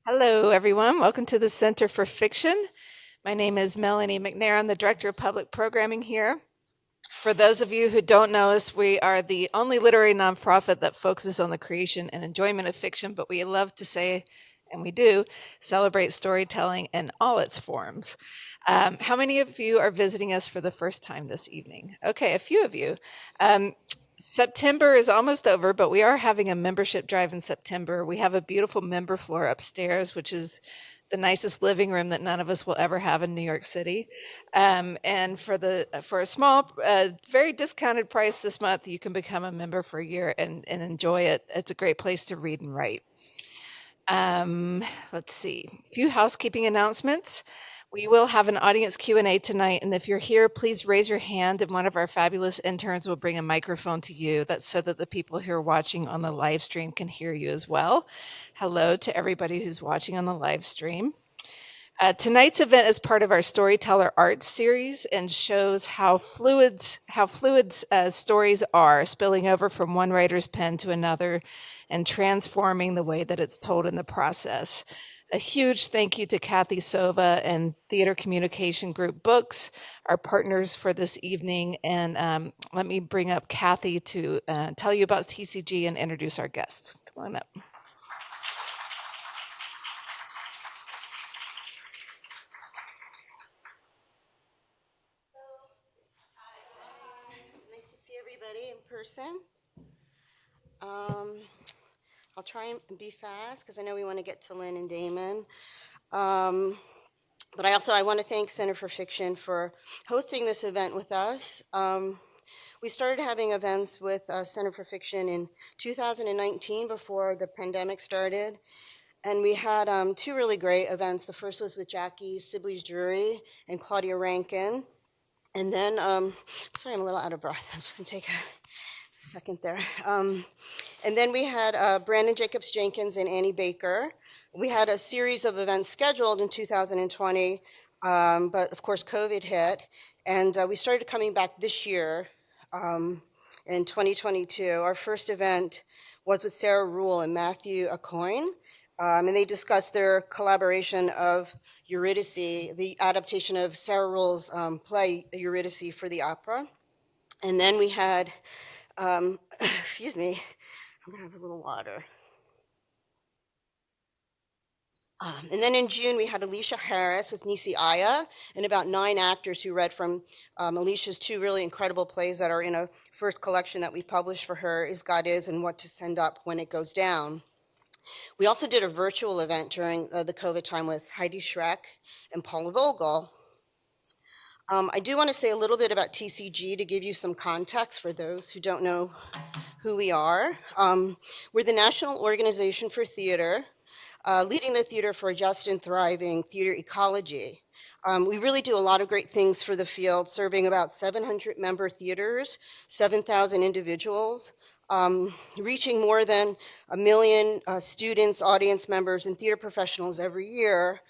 Hello, everyone. Welcome to the Center for Fiction. My name is Melanie McNair. I'm the Director of Public Programming here. For those of you who don't know us, we are the only literary nonprofit that focuses on the creation and enjoyment of fiction, but we love to say, and we do, celebrate storytelling in all its forms. How many of you are visiting us for the first time this evening? Okay, a few of you. September is almost over, but we are having a membership drive in September. We have a beautiful member floor upstairs, which is the nicest living room that none of us will ever have in New York City. And for a small, very discounted price this month, you can become a member for a year and enjoy it. It's a great place to read and write. Let's see, a few housekeeping announcements. We will have an audience Q&A tonight, and if you're here, please raise your hand and one of our fabulous interns will bring a microphone to you. That's so that the people who are watching on the live stream can hear you as well. Hello to everybody who's watching on the live stream. Tonight's event is part of our Storyteller Arts series and shows how fluid stories are, spilling over from one writer's pen to another and transforming the way that it's told in the process. A huge thank you to Kathy Sova and Theater Communication Group Books, our partners for this evening. And let me bring up Kathy to tell you about TCG and introduce our guest. Come on up. Nice to see everybody in person. I'll try and be fast because I know we want to get to Lynn and Damon. But I want to thank Center for Fiction for hosting this event with us. We started having events with Center for Fiction in 2019 before the pandemic started. And we had two really great events. The first was with Jackie Sibley's Jury and Claudia Rankin. And then, sorry, I'm a little out of breath. I'm just going to take a second there. And then we had Brandon Jacobs Jenkins and Annie Baker. We had a series of events scheduled in 2020, but of course COVID hit. And we started coming back this year in 2022. Our first event was with Sarah Rule and Matthew Acoyne. And they discussed their collaboration of Eurydice, the adaptation of Sarah Rule's play Eurydice for the opera. And then we had, excuse me, I'm gonna have a little water. And then in June, we had Alicia Harris with Nisi Aya and about 9 actors who read from Alicia's 2 really incredible plays that are in a first collection that we published for her, Is God Is and What to Send Up When It Goes Down. We also did a virtual event during the COVID time with Heidi Schreck and Paula Vogel. I do want to say a little bit about TCG to give you some context for those who don't know who we are. We're the National Organization for Theater, leading the theater for a just and thriving theater ecology. We really do a lot of great things for the field, serving about 700 member theaters, 7,000 individuals, reaching more than 1 million students, audience members, and theater professionals every year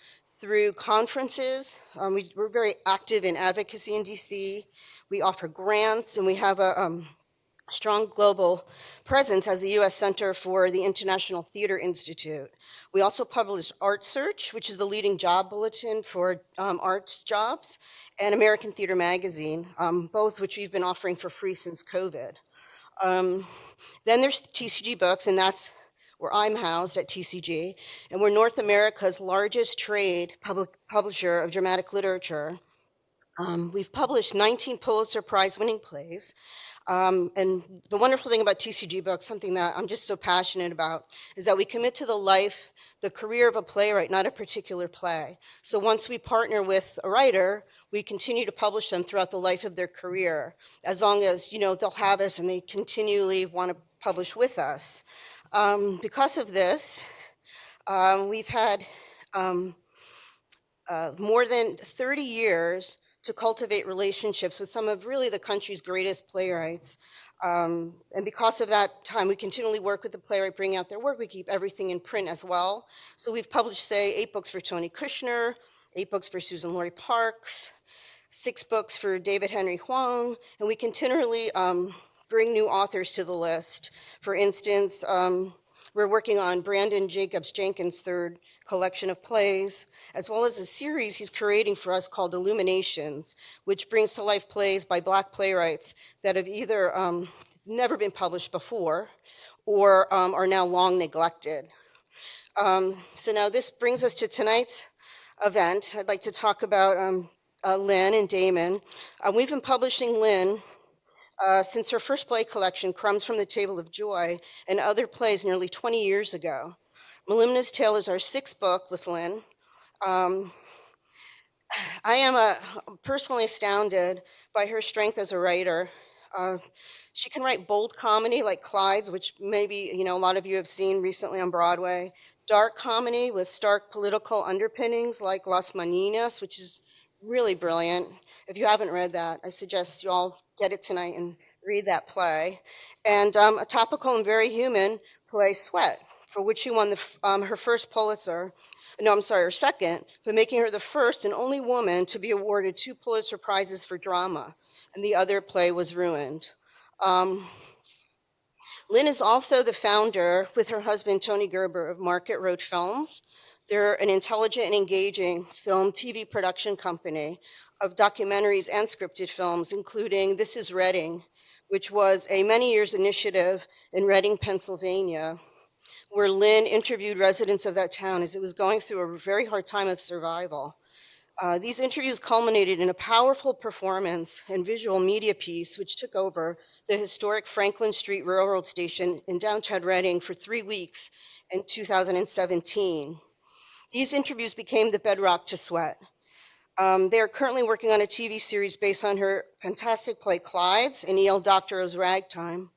through conferences. We're very active in advocacy in DC. We offer grants, and we have a strong global presence as the U.S. Center for the International Theater Institute. We also publish Art Search, which is the leading job bulletin for arts jobs, and American Theater Magazine, both which we've been offering for free since COVID. Then there's TCG Books, and that's where I'm housed at TCG, and we're North America's largest trade publisher of dramatic literature. We've published 19 Pulitzer Prize winning plays. And the wonderful thing about TCG Books, something that I'm just so passionate about, is that we commit to the career of a playwright, not a particular play. So once we partner with a writer, we continue to publish them throughout the life of their career, as long as, they'll have us and they continually want to publish with us. Because of this, we've had more than 30 years to cultivate relationships with some of really the country's greatest playwrights. And because of that time, we continually work with the playwright, bring out their work. We keep everything in print as well. So we've published, say, 8 books for Tony Kushner, 8 books for Susan Laurie Parks, 6 books for David Henry Hwang, and we continually bring new authors to the list. For instance, We're working on Brandon Jacobs Jenkins' third collection of plays, as well as a series he's curating for us called Illuminations, which brings to life plays by Black playwrights that have either never been published before or are now long neglected. So now this brings us to tonight's event. I'd like to talk about Lynn and Damon. We've been publishing Lynn since her first play collection, Crumbs from the Table of Joy, and other plays nearly 20 years ago. Malima's Tale is our sixth book with Lynn. I am personally astounded by her strength as a writer. She can write bold comedy like Clyde's, which maybe a lot of you have seen recently on Broadway, dark comedy with stark political underpinnings like Las Maninas, which is really brilliant. If you haven't read that, I suggest you all get it tonight and read that play. And a topical and very human play, Sweat, for which she won her first Pulitzer. No, I'm sorry, her second, but making her the first and only woman to be awarded 2 Pulitzer Prizes for drama. And the other play was Ruined. Lynn is also the founder, with her husband Tony Gerber, of Market Road Films. They're an intelligent and engaging film TV production company of documentaries and scripted films, including This Is Reading, which was a many years initiative in Reading, Pennsylvania, where Lynn interviewed residents of that town as it was going through a very hard time of survival. These interviews culminated in a powerful performance and visual media piece, which took over the historic Franklin Street Railroad Station in downtown Reading for 3 weeks in 2017. These interviews became the bedrock to Sweat. They are currently working on a TV series based on her fantastic play Clyde's and E.L. Doctorow's Ragtime.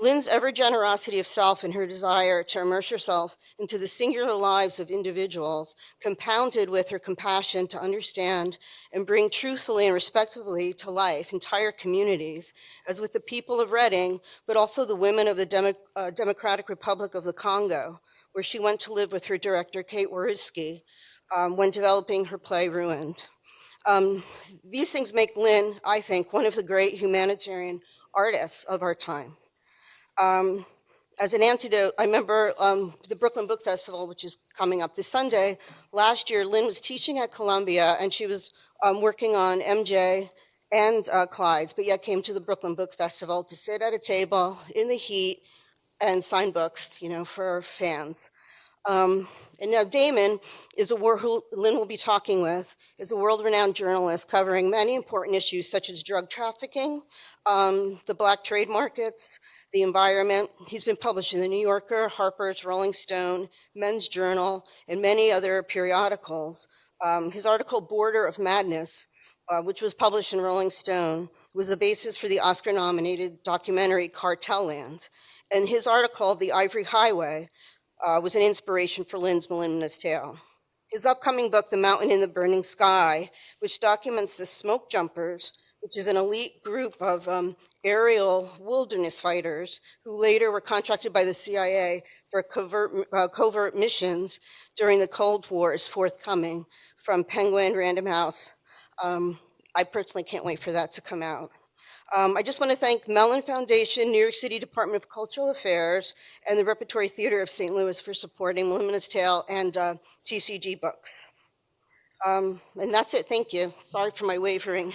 Lynn's ever generosity of self and her desire to immerse herself into the singular lives of individuals, compounded with her compassion to understand and bring truthfully and respectfully to life entire communities, as with the people of Reading, but also the women of the Democratic Republic of the Congo, where she went to live with her director, Kate Wariski, when developing her play Ruined. These things make Lynn, I think, one of the great humanitarian artists of our time. As an antidote, I remember the Brooklyn Book Festival, which is coming up this Sunday. Last year, Lynn was teaching at Columbia, and she was working on MJ and Clyde's, but yet came to the Brooklyn Book Festival to sit at a table in the heat and sign books, for fans. And now Damon is who Lynn will be talking with, is a world-renowned journalist covering many important issues such as drug trafficking, the black trade markets, the environment. He's been published in The New Yorker, Harper's, Rolling Stone, Men's Journal, and many other periodicals. His article, Border of Madness, which was published in Rolling Stone, was the basis for the Oscar-nominated documentary Cartel Land. And his article, The Ivory Highway, was an inspiration for Lynn's Malima's Tale. His upcoming book, The Mountain in the Burning Sky, which documents the Smoke Jumpers, which is an elite group of aerial wilderness fighters who later were contracted by the CIA for covert missions during the Cold War, is forthcoming from Penguin Random House. I personally can't wait for that to come out. I just want to thank Mellon Foundation, New York City Department of Cultural Affairs, and the Repertory Theater of St. Louis for supporting Malima's Tale and TCG Books. And that's it, thank you. Sorry for my wavering.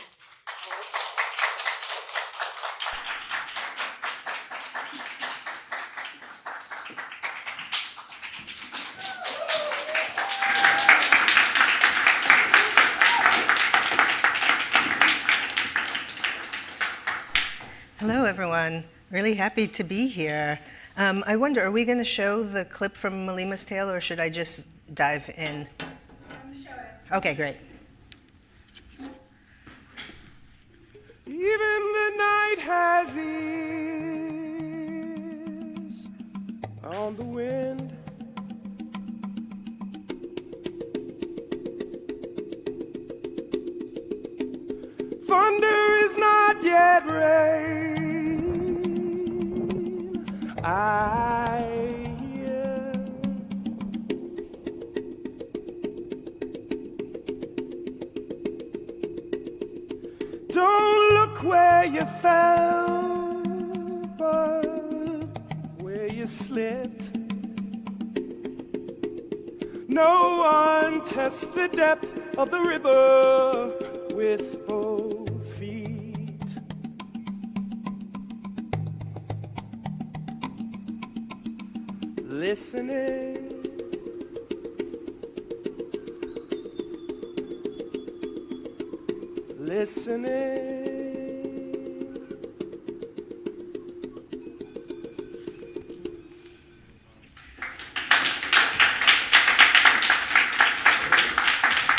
Hello, everyone. Really happy to be here. I wonder, are we going to show the clip from Malima's Tale, or should I just dive in? Show it. Okay, great. Even the night has ease on the wind. Thunder is not yet rain. I hear don't look where you fell, but where you slipped. No one tests the depth of the river with both feet. Listening, listening.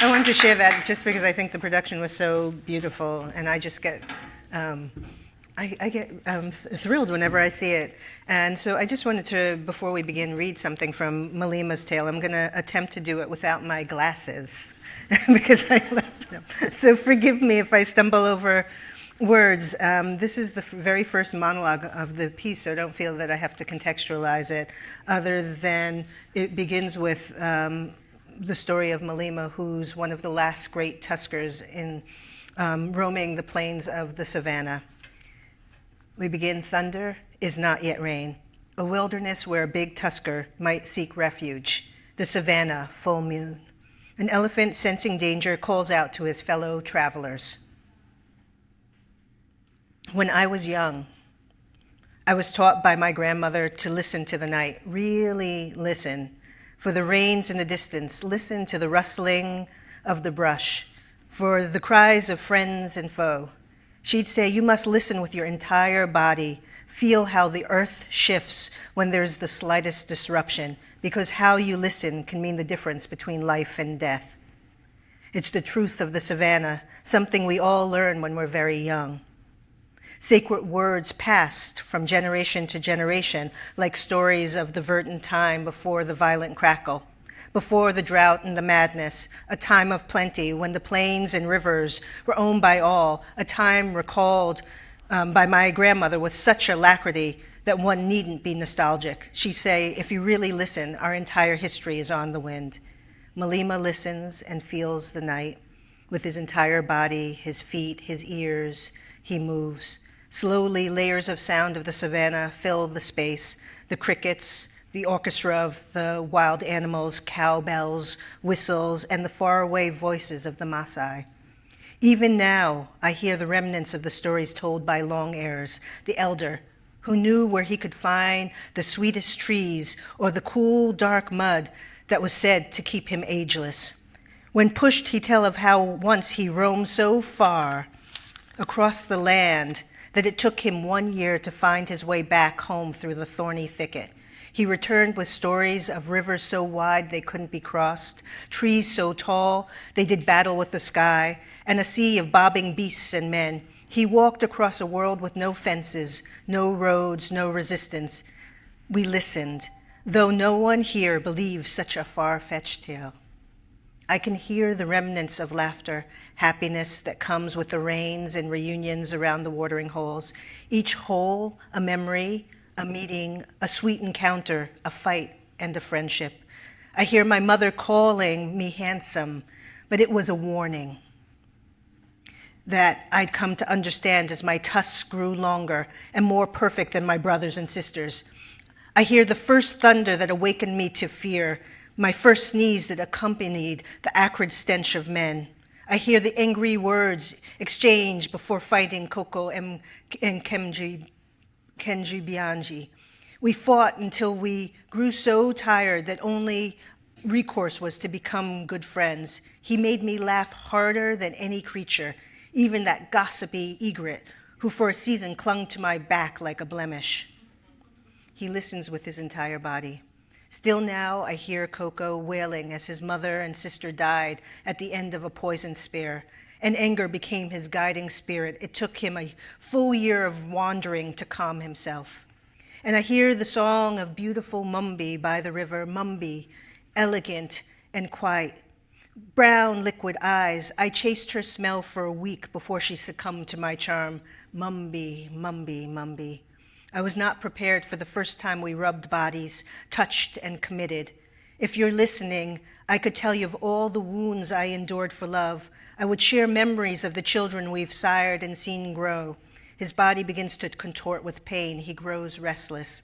I wanted to share that just because I think the production was so beautiful, and I just get, I get thrilled whenever I see it. And so I just wanted to, before we begin, read something from Malima's tale. I'm going to attempt to do it without my glasses because I left them. So forgive me if I stumble over words. This is the very first monologue of the piece, so don't feel that I have to contextualize it, other than it begins with the story of Malima, who's one of the last great tuskers in roaming the plains of the savannah. We begin, thunder is not yet rain, a wilderness where a big tusker might seek refuge, the savannah, full moon. An elephant sensing danger calls out to his fellow travelers. When I was young, I was taught by my grandmother to listen to the night, really listen. For the rains in the distance, listen to the rustling of the brush, for the cries of friends and foe. She'd say, you must listen with your entire body, feel how the earth shifts when there's the slightest disruption, because how you listen can mean the difference between life and death. It's the truth of the savannah, something we all learn when we're very young. Sacred words passed from generation to generation, like stories of the verdant time before the violent crackle, before the drought and the madness, a time of plenty when the plains and rivers were owned by all, a time recalled by my grandmother with such alacrity that one needn't be nostalgic. She'd say, if you really listen, our entire history is on the wind. Malima listens and feels the night. With his entire body, his feet, his ears, he moves. Slowly, layers of sound of the savannah fill the space, the crickets, the orchestra of the wild animals, cowbells, whistles, and the faraway voices of the Maasai. Even now, I hear the remnants of the stories told by long heirs, the elder, who knew where he could find the sweetest trees or the cool, dark mud that was said to keep him ageless. When pushed, he'd tell of how once he roamed so far across the land that it took him 1 year to find his way back home through the thorny thicket. He returned with stories of rivers so wide they couldn't be crossed, trees so tall they did battle with the sky, and a sea of bobbing beasts and men. He walked across a world with no fences, no roads, no resistance. We listened, though no one here believes such a far-fetched tale. I can hear the remnants of laughter, happiness that comes with the rains and reunions around the watering holes. Each hole, a memory, a meeting, a sweet encounter, a fight, and a friendship. I hear my mother calling me handsome, but it was a warning that I'd come to understand as my tusks grew longer and more perfect than my brothers and sisters. I hear the first thunder that awakened me to fear, my first sneeze that accompanied the acrid stench of men. I hear the angry words exchanged before fighting Koko and Kenji Bianji. We fought until we grew so tired that only recourse was to become good friends. He made me laugh harder than any creature, even that gossipy egret who for a season clung to my back like a blemish. He listens with his entire body. Still now, I hear Koko wailing as his mother and sister died at the end of a poisoned spear, and anger became his guiding spirit. It took him a full year of wandering to calm himself. And I hear the song of beautiful Mumbi by the river, Mumbi, elegant and quiet. Brown liquid eyes, I chased her smell for a week before she succumbed to my charm. Mumbi, Mumbi, Mumbi. I was not prepared for the first time we rubbed bodies, touched and committed. If you're listening, I could tell you of all the wounds I endured for love. I would share memories of the children we've sired and seen grow. His body begins to contort with pain. He grows restless.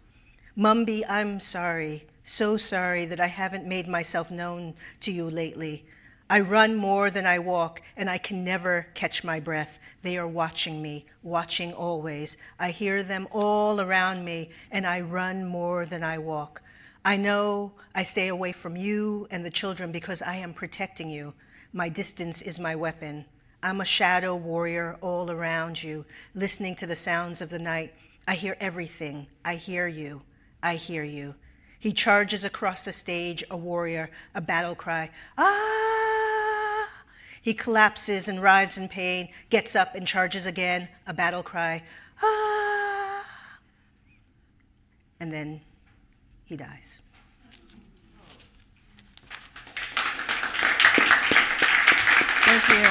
Mumby, I'm sorry, so sorry that I haven't made myself known to you lately. I run more than I walk, and I can never catch my breath. They are watching me, watching always. I hear them all around me, and I run more than I walk. I know I stay away from you and the children because I am protecting you. My distance is my weapon. I'm a shadow warrior all around you, listening to the sounds of the night. I hear everything. I hear you. I hear you. He charges across the stage, a warrior, a battle cry. Ah! He collapses and writhes in pain, gets up and charges again, a battle cry. Ah! And then he dies. Thank you.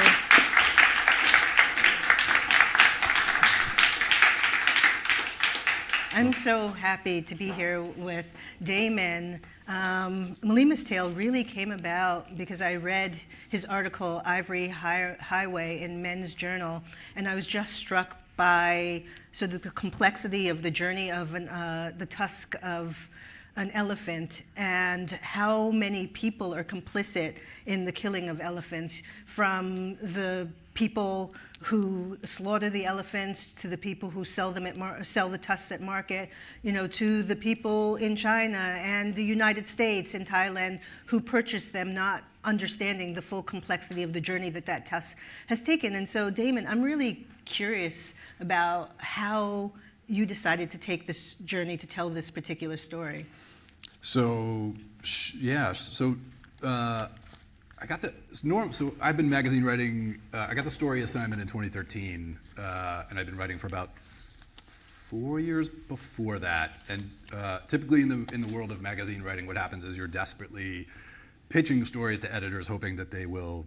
I'm so happy to be here with Damon. Malima's Tale really came about because I read his article, Ivory Highway, in Men's Journal, and I was just struck by sort of the complexity of the journey of the tusk of an elephant and how many people are complicit in the killing of elephants, from the people who slaughter the elephants to the people who sell them sell the tusks at market, to the people in China and the United States and Thailand who purchase them, not understanding the full complexity of the journey that tusk has taken. And so, Damon, I'm really curious about how you decided to take this journey to tell this particular story. So, I got so I've been magazine writing. I got the story assignment in 2013, and I've been writing for about 4 years before that. And typically in the world of magazine writing, what happens is you're desperately pitching stories to editors, hoping that they will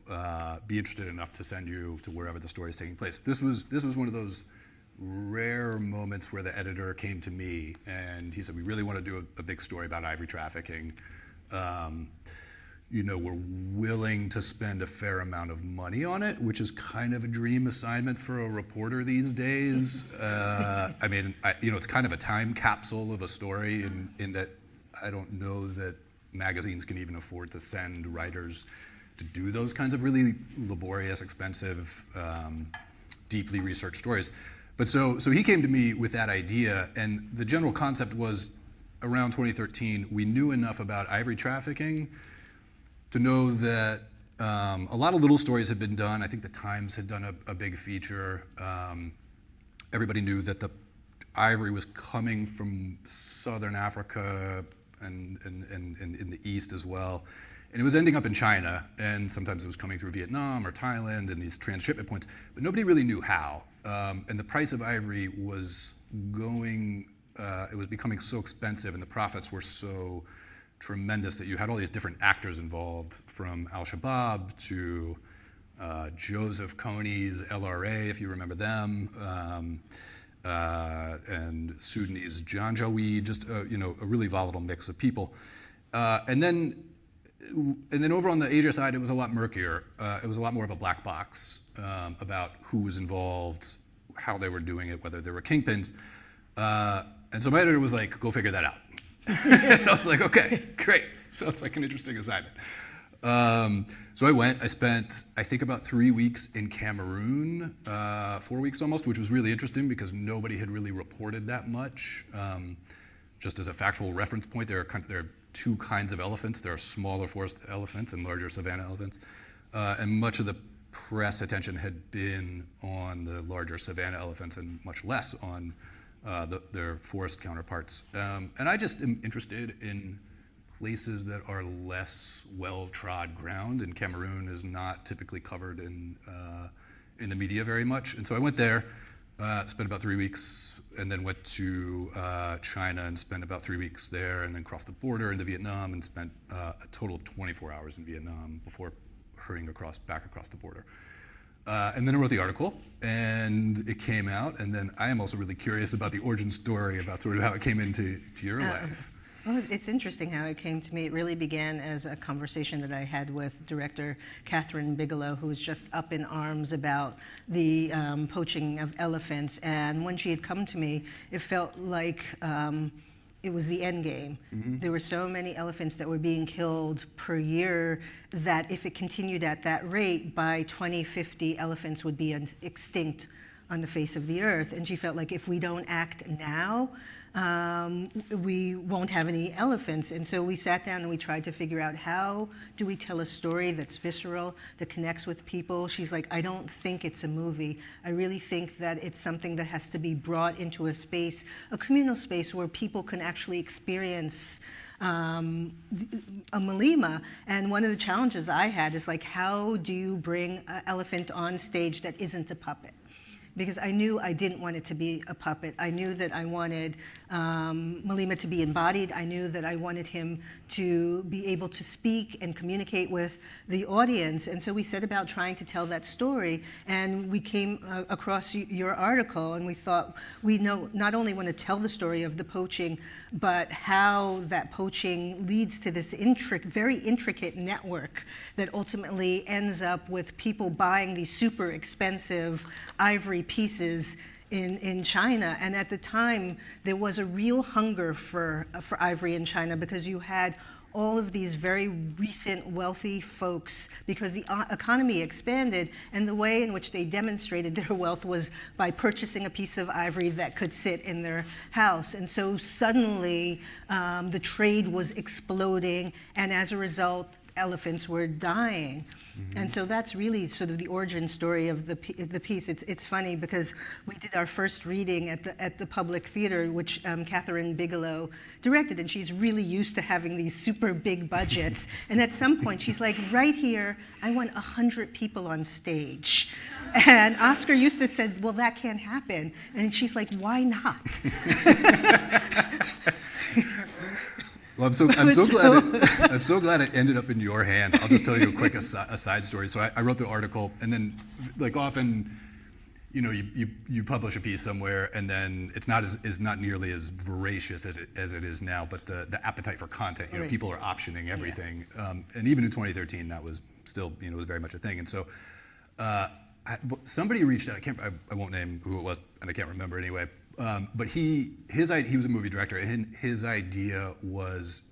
be interested enough to send you to wherever the story is taking place. This was one of those rare moments where the editor came to me and he said, "We really want to do a big story about ivory trafficking. We're willing to spend a fair amount of money on it," which is kind of a dream assignment for a reporter these days. It's kind of a time capsule of a story in that I don't know that magazines can even afford to send writers to do those kinds of really laborious, expensive, deeply researched stories. But so he came to me with that idea, and the general concept was, around 2013, we knew enough about ivory trafficking to know that a lot of little stories had been done. I think the Times had done a big feature. Everybody knew that the ivory was coming from southern Africa and in the east as well. And it was ending up in China, and sometimes it was coming through Vietnam or Thailand and these transshipment points, but nobody really knew how. And the price of ivory was it was becoming so expensive and the profits were so tremendous that you had all these different actors involved, from Al-Shabaab to Joseph Kony's LRA, if you remember them, and Sudanese Janjaweed, just a really volatile mix of people. And then over on the Asia side, it was a lot murkier. It was a lot more of a black box about who was involved, how they were doing it, whether there were kingpins. And so my editor was like, "Go figure that out." And I was like, "Okay, great. Sounds like an interesting assignment." So I went. I spent, I think, about 3 weeks in Cameroon, 4 weeks almost, which was really interesting because nobody had really reported that much. Just as a factual reference point, there are two kinds of elephants. There are smaller forest elephants and larger savanna elephants. And much of the press attention had been on the larger savanna elephants and much less on their forest counterparts. And I just am interested in places that are less well-trod ground, and Cameroon is not typically covered in the media very much. And so I went there, spent about 3 weeks, and then went to China and spent about 3 weeks there, and then crossed the border into Vietnam and spent a total of 24 hours in Vietnam before hurrying back across the border. And then I wrote the article, and it came out, and then I am also really curious about the origin story, about sort of how it came into your life. Well, it's interesting how it came to me. It really began as a conversation that I had with director Catherine Bigelow, who was just up in arms about the poaching of elephants. And when she had come to me, it felt like it was the end game. There were so many elephants that were being killed per year that if it continued at that rate, by 2050, elephants would be extinct on the face of the earth. And she felt like if we don't act now, we won't have any elephants. And so we sat down and we tried to figure out, how do we tell a story that's visceral, that connects with people? She's like, I don't think it's a movie. I really think that it's something that has to be brought into a space, a communal space where people can actually experience a Malima. And one of the challenges I had is like, how do you bring an elephant on stage that isn't a puppet? Because I knew I didn't want it to be a puppet. I knew that I wanted Mlima to be embodied. I knew that I wanted him to be able to speak and communicate with the audience. And so we set about trying to tell that story. And we came across your article, and we thought, we not only want to tell the story of the poaching, but how that poaching leads to this very intricate network that ultimately ends up with people buying these super expensive ivory pieces in China. And at the time, there was a real hunger for ivory in China, because you had all of these very recent wealthy folks, because the economy expanded, and the way in which they demonstrated their wealth was by purchasing a piece of ivory that could sit in their house. And so suddenly the trade was exploding, and as a result, elephants were dying. And so that's really sort of the origin story of the piece. It's funny because we did our first reading at the Public Theater, which Catherine Bigelow directed, and she's really used to having these super big budgets. And at some point, she's like, right here, I want 100 people on stage. And Oscar used to say, well, that can't happen. And she's like, why not? Well, I'm so glad it ended up in your hands. I'll just tell you a quick aside story. So I wrote the article, and then, like, often, you publish a piece somewhere, and then it's not nearly as voracious as it is now. But the appetite for content, Right. people are optioning everything, and even in 2013, that was still, was very much a thing. And so somebody reached out. I won't name who it was, and I can't remember anyway. But he was a movie director, and his idea was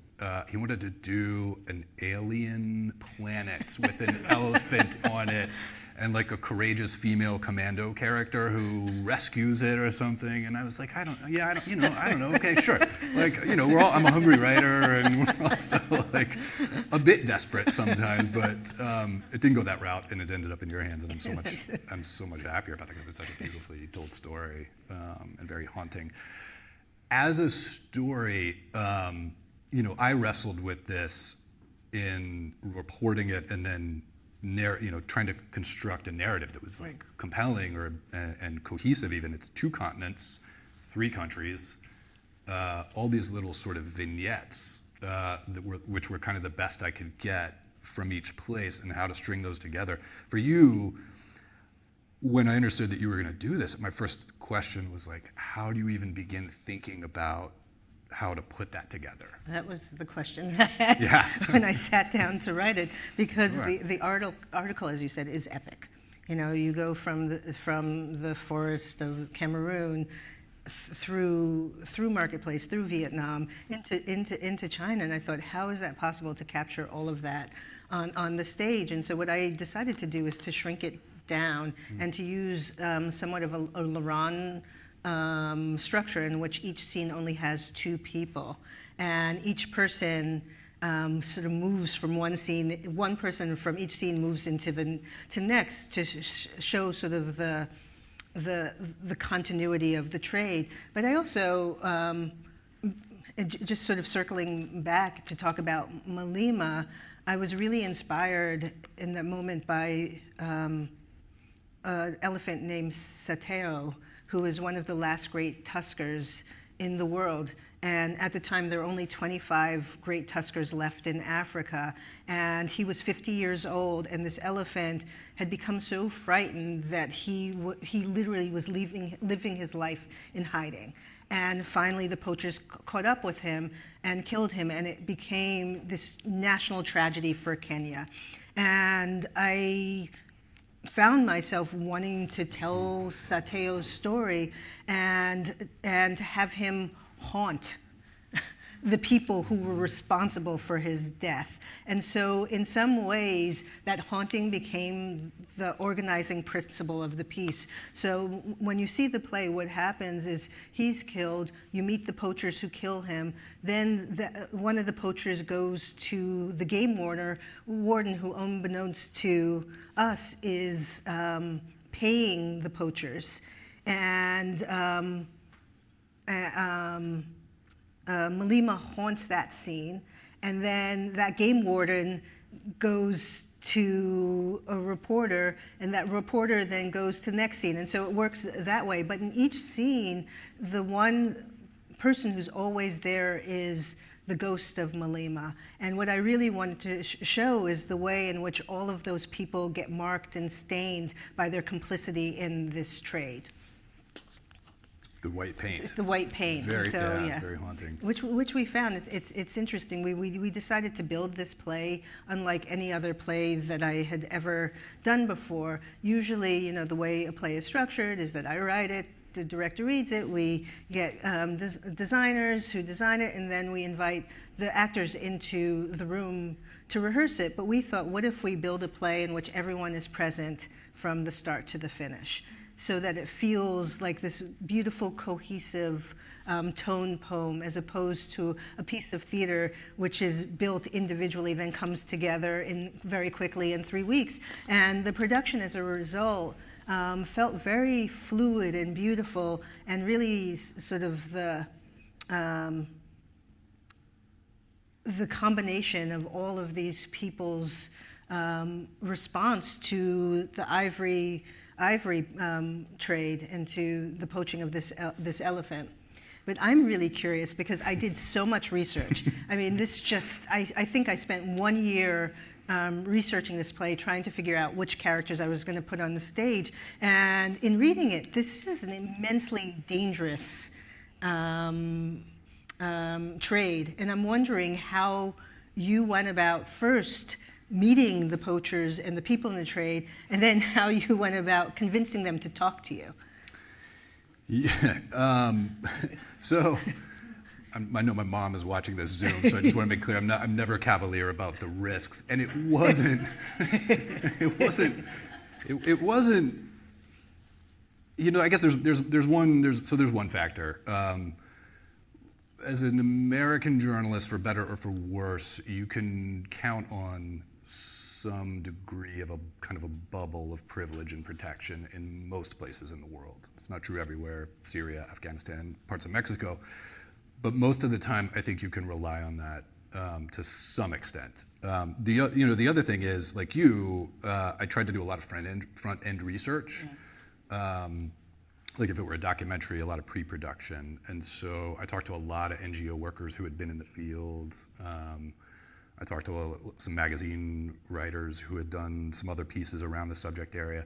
he wanted to do an alien planet with an elephant on it, and like a courageous female commando character who rescues it or something. And I was like, I don't know. Okay, sure. Like, I'm a hungry writer, and we're also like a bit desperate sometimes. But it didn't go that route, and it ended up in your hands. And I'm so much happier about that, because it's such a beautifully told story, and very haunting. As a story, I wrestled with this in reporting it, and then trying to construct a narrative that was like compelling and cohesive. Even it's 2 continents, 3 countries, all these little sort of vignettes which were kind of the best I could get from each place, and how to string those together. For you, when I understood that you were going to do this, my first question was like, how do you even begin thinking about how to put that together? That was the question I had when I sat down to write it, because the article, as you said, is epic. You go from the forest of Cameroon through Marketplace, through Vietnam, into China, and I thought, how is that possible to capture all of that on the stage? And so what I decided to do is to shrink it down and to use somewhat of a Laurent structure, in which each scene only has 2 people, and each person sort of moves from one scene. One person from each scene moves into the next to show sort of the continuity of the trade. But I also, just sort of circling back to talk about Malima, I was really inspired in that moment by an elephant named Sateo, who is one of the last great tuskers in the world. And at the time, there were only 25 great tuskers left in Africa. And he was 50 years old, and this elephant had become so frightened that he literally was living his life in hiding. And finally, the poachers caught up with him and killed him, and it became this national tragedy for Kenya. And I found myself wanting to tell Sateo's story and have him haunt the people who were responsible for his death. And so in some ways, that haunting became the organizing principle of the piece. So when you see the play, what happens is he's killed, you meet the poachers who kill him, then one of the poachers goes to the game warden who, unbeknownst to us, is paying the poachers. And Malima haunts that scene, and then that game warden goes to a reporter, and that reporter then goes to the next scene. And so it works that way. But in each scene, the one person who's always there is the ghost of Malima. And what I really wanted to show is the way in which all of those people get marked and stained by their complicity in this trade. The white paint. The white paint. Very, so, yeah, yeah, it's very haunting. Which we found, it's interesting. We decided to build this play unlike any other play that I had ever done before. Usually, the way a play is structured is that I write it, the director reads it, we get designers who design it, and then we invite the actors into the room to rehearse it. But we thought, what if we build a play in which everyone is present from the start to the finish, so that it feels like this beautiful, cohesive tone poem, as opposed to a piece of theater which is built individually, then comes together very quickly in 3 weeks. And the production, as a result, felt very fluid and beautiful, and really sort of the combination of all of these people's response to the ivory trade and to the poaching of this elephant. But I'm really curious because I did so much research. I mean, I think I spent 1 year researching this play, trying to figure out which characters I was going to put on the stage. And in reading it, this is an immensely dangerous trade. And I'm wondering how you went about first meeting the poachers and the people in the trade, and then how you went about convincing them to talk to you. Yeah. So I know my mom is watching this Zoom, so I just want to make clear I'm never cavalier about the risks, and it wasn't. It wasn't. I guess there's one factor. As an American journalist, for better or for worse, you can count on some degree of a kind of a bubble of privilege and protection in most places in the world. It's not true everywhere, Syria, Afghanistan, parts of Mexico, but most of the time I think you can rely on that to some extent. The other thing is, like you, I tried to do a lot of front end research. Like if it were a documentary, a lot of pre-production. And so I talked to a lot of NGO workers who had been in the field. I talked to some magazine writers who had done some other pieces around the subject area.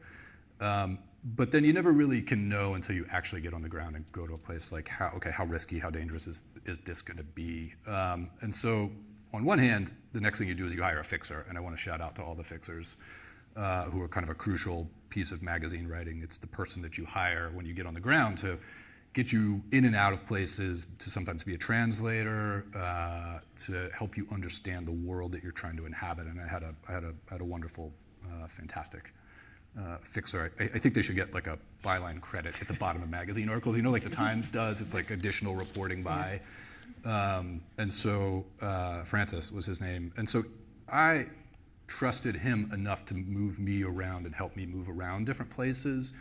But then you never really can know until you actually get on the ground and go to a place like, how risky, how dangerous is this going to be? And so on one hand, the next thing you do is you hire a fixer. And I want to shout out to all the fixers who are kind of a crucial piece of magazine writing. It's the person that you hire when you get on the ground to get you in and out of places, to sometimes be a translator, to help you understand the world that you're trying to inhabit. And I had a wonderful, fantastic fixer. I think they should get like a byline credit at the bottom of magazine articles. Like the Times does. It's like additional reporting by. And so Francis was his name. And so I trusted him enough to move me around and help me move around different places.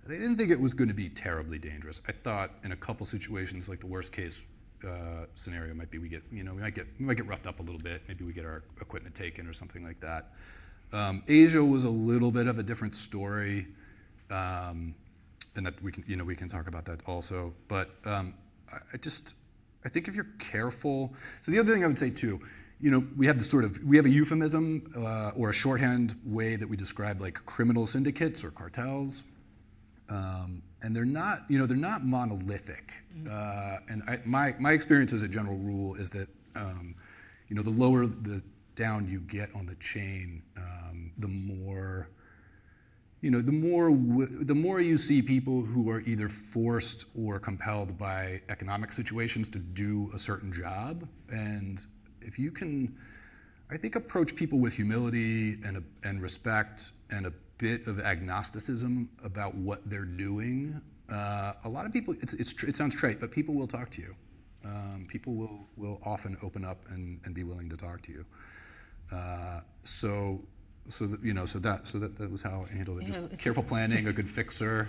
I didn't think it was going to be terribly dangerous. I thought in a couple situations, like the worst case scenario might be we might get roughed up a little bit. Maybe we get our equipment taken or something like that. Asia was a little bit of a different story, and that we can talk about that also. But I think if you're careful. So the other thing I would say too, we have a euphemism or a shorthand way that we describe like criminal syndicates or cartels. And they're not monolithic. And my experience as a general rule is that, the lower down you get on the chain, the more the more you see people who are either forced or compelled by economic situations to do a certain job, and if you can, I think, approach people with humility and respect and a bit of agnosticism about what they're doing, a lot of people, it sounds trite, but people will talk to you. People will often open up and be willing to talk to you. That was how I handled it. Just careful planning, a good fixer.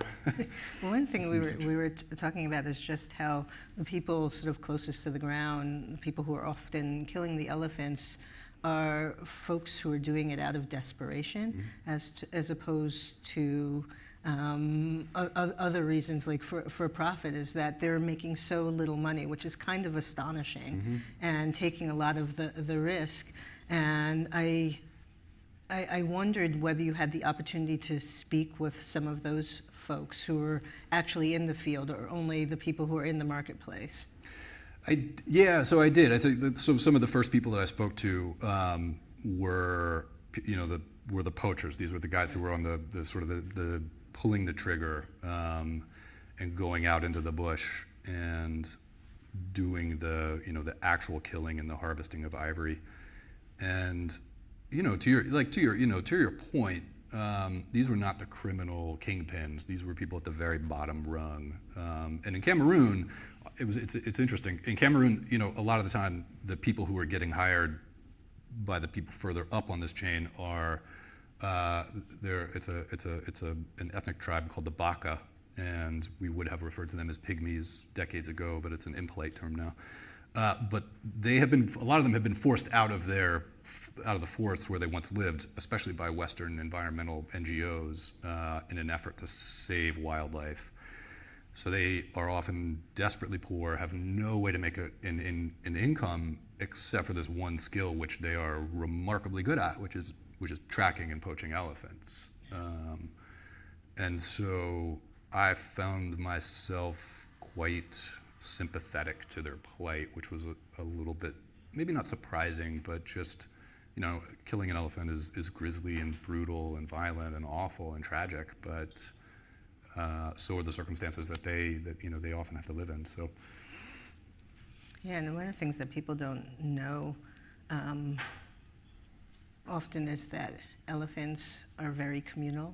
One thing we were talking about is just how the people sort of closest to the ground, the people who are often killing the elephants, are folks who are doing it out of desperation, as opposed to other reasons, like for profit, is that they're making so little money, which is kind of astonishing, and taking a lot of the risk. And I wondered whether you had the opportunity to speak with some of those folks who are actually in the field, or only the people who are in the marketplace. So I did. So some of the first people that I spoke to were the poachers. These were the guys who were on the sort of the pulling the trigger and going out into the bush and doing the actual killing and the harvesting of ivory. And to your point, these were not the criminal kingpins. These were people at the very bottom rung. And in Cameroon, it's interesting. In Cameroon, a lot of the time, the people who are getting hired by the people further up on this chain are it's an ethnic tribe called the Baka, and we would have referred to them as pygmies decades ago, but it's an impolite term now. But a lot of them have been forced out of the forests where they once lived, especially by Western environmental NGOs, in an effort to save wildlife. So they are often desperately poor, have no way to make an income except for this one skill, which they are remarkably good at, which is tracking and poaching elephants. And so I found myself quite sympathetic to their plight, which was a little bit, maybe not surprising, but just, killing an elephant is grisly and brutal and violent and awful and tragic, but so are the circumstances that they often have to live in. So. Yeah, and one of the things that people don't know often is that elephants are very communal,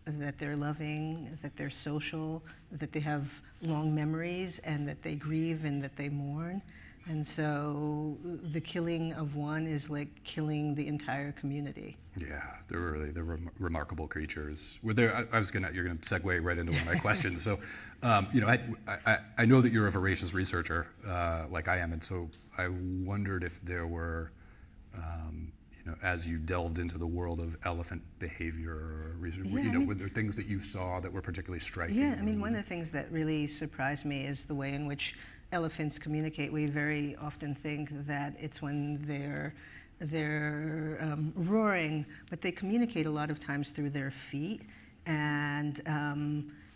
that they're loving, that they're social, that they have long memories, and that they grieve and that they mourn. And so the killing of one is like killing the entire community. Yeah, they're remarkable creatures. You're gonna segue right into one of my questions. So, I know that you're a voracious researcher, like I am, and so I wondered if there were, as you delved into the world of elephant behavior or research, were there things that you saw that were particularly striking? Yeah, one of the things that really surprised me is the way in which elephants communicate. We very often think that it's when they're roaring, but they communicate a lot of times through their feet, and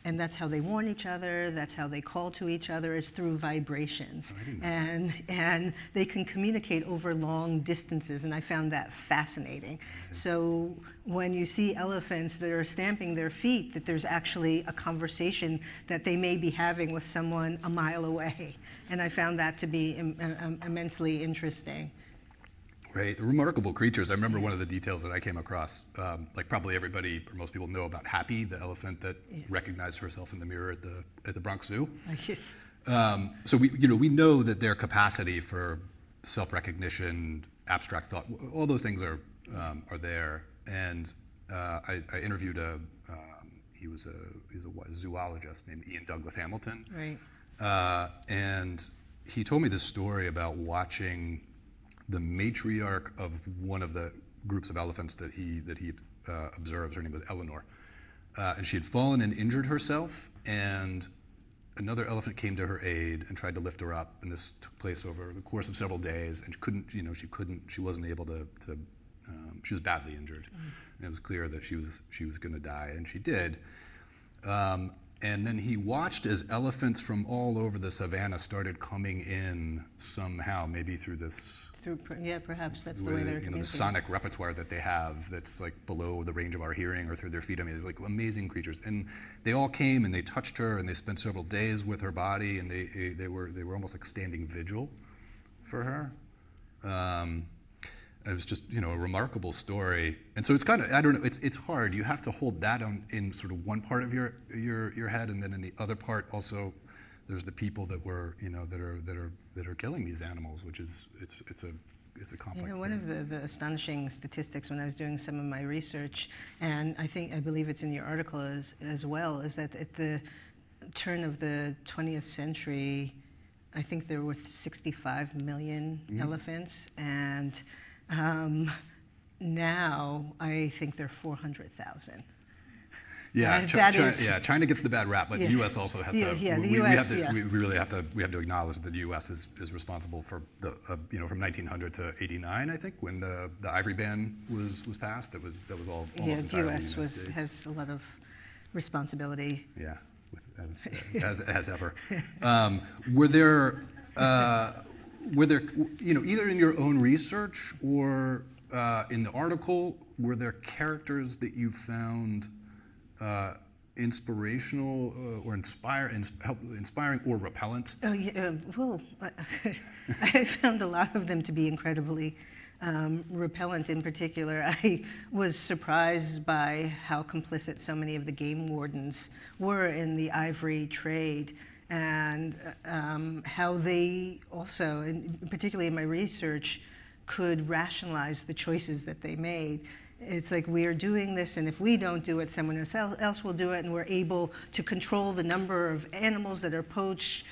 that's how they warn each other. That's how they call to each other, is through vibrations, and they can communicate over long distances. And I found that fascinating. So when you see elephants that are stamping their feet, that there's actually a conversation that they may be having with someone a mile away, and I found that to be immensely interesting. Right, the remarkable creatures. I remember one of the details that I came across, like probably everybody or most people know about Happy, the elephant that recognized herself in the mirror at the Bronx Zoo. So we know that their capacity for self-recognition, abstract thought, all those things are there. And I interviewed he's a zoologist named Ian Douglas Hamilton. Right. And he told me this story about watching the matriarch of one of the groups of elephants that he observed. Her name was Eleanor, and she had fallen and injured herself, and another elephant came to her aid and tried to lift her up, and this took place over the course of several days, and she wasn't able to she was badly injured, and it was clear that she was going to die, and she did. And then he watched as elephants from all over the savannah started coming in somehow, maybe through this, Perhaps that's the way they're the communicating. sonic repertoire that they have that's like below the range of our hearing or through their feet. I mean, they're like amazing creatures. And they all came and they touched her and they spent several days with her body, and they were almost like standing vigil for her. It was just, a remarkable story. And so it's kind of, I don't know, it's hard. You have to hold that in sort of one part of your head, and then in the other part also there's the people that were, that are killing these animals, which is it's a complex. One of the astonishing statistics when I was doing some of my research, and I believe it's in your article as well, is that at the turn of the 20th century, I think there were 65 million elephants, and now I think there are 400,000. Yeah, China gets the bad rap, but the U.S. also has to. We really have to acknowledge that the U.S. is responsible for the from 1900 to '89, I think, when the ivory ban was passed. That was all almost entirely the United States. Has a lot of responsibility. Yeah, as ever. Were there either in your own research or in the article, were there characters that you found inspirational or inspiring or repellent? Oh, yeah, well, I found a lot of them to be incredibly repellent. In particular, I was surprised by how complicit so many of the game wardens were in the ivory trade, and how they also, and particularly in my research, could rationalize the choices that they made. It's like, we are doing this, and if we don't do it, someone else will do it, and we're able to control the number of animals that are poached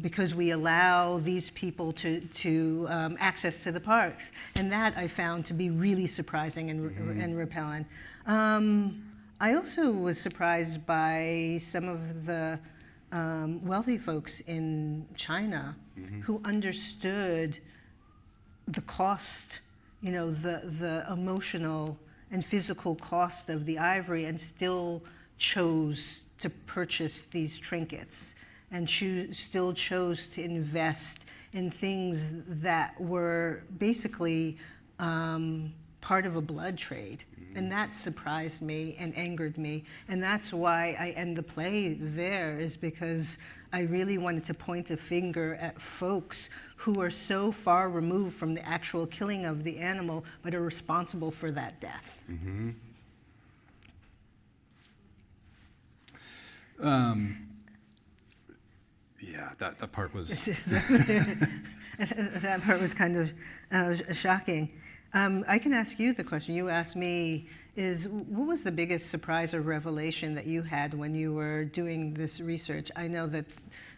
because we allow these people to access to the parks. And that I found to be really surprising and repellent. I also was surprised by some of the wealthy folks in China who understood the cost, the emotional and physical cost of the ivory, and still chose to purchase these trinkets, and still chose to invest in things that were basically part of a blood trade. And that surprised me and angered me. And that's why I end the play there, is because I really wanted to point a finger at folks who are so far removed from the actual killing of the animal, but are responsible for that death. Mm-hmm. Yeah, that part was... That part was kind of shocking. I can ask you the question you asked me, is what was the biggest surprise or revelation that you had when you were doing this research? I know that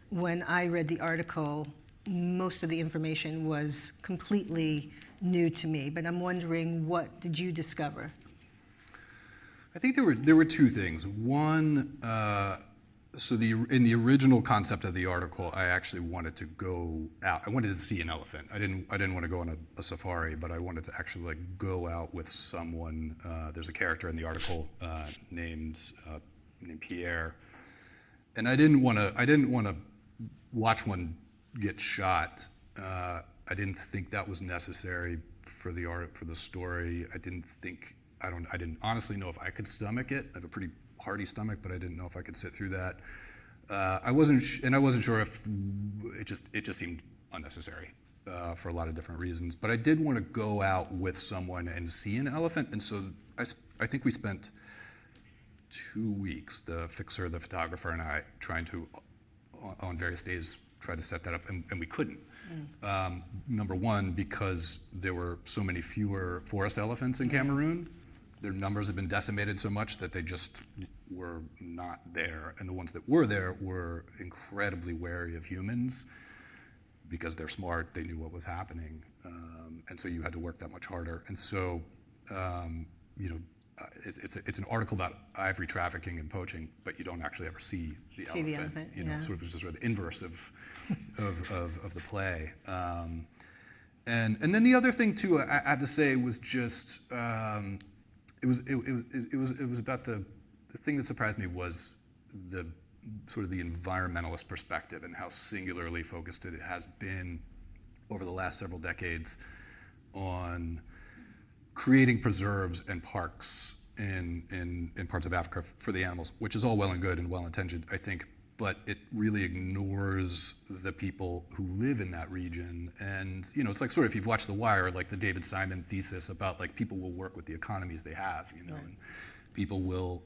when I read the article, most of the information was completely new to me, but I'm wondering, what did you discover? I think there were two things. One, so in the original concept of the article, I actually wanted to go out. I wanted to see an elephant. I didn't want to go on a safari, but I wanted to actually go out with someone. There's a character in the article named Pierre, and I didn't want to watch one get shot. I didn't think that was necessary for the story. I didn't honestly know if I could stomach it. I have a pretty hearty stomach, but I didn't know if I could sit through that. I wasn't sure if it just seemed unnecessary for a lot of different reasons. But I did want to go out with someone and see an elephant, and so I think we spent 2 weeks, the fixer, the photographer, and I, trying to, on various days, try to set that up, and we couldn't. Number one, because there were so many fewer forest elephants in Cameroon. Their numbers have been decimated so much that they just were not there. And the ones that were there were incredibly wary of humans because they're smart, they knew what was happening. And so you had to work that much harder. And so, it's an article about ivory trafficking and poaching, but you don't actually ever see the elephant. Sort of the inverse of the play. And then the other thing too, I have to say, was just, it was about the thing that surprised me was the sort of the environmentalist perspective and how singularly focused it has been over the last several decades on creating preserves and parks in parts of Africa for the animals, which is all well and good and well-intentioned, I think, but it really ignores the people who live in that region. And, you know, it's like sort of, if you've watched The Wire, like the David Simon thesis about like people will work with the economies they have, you know, and people will,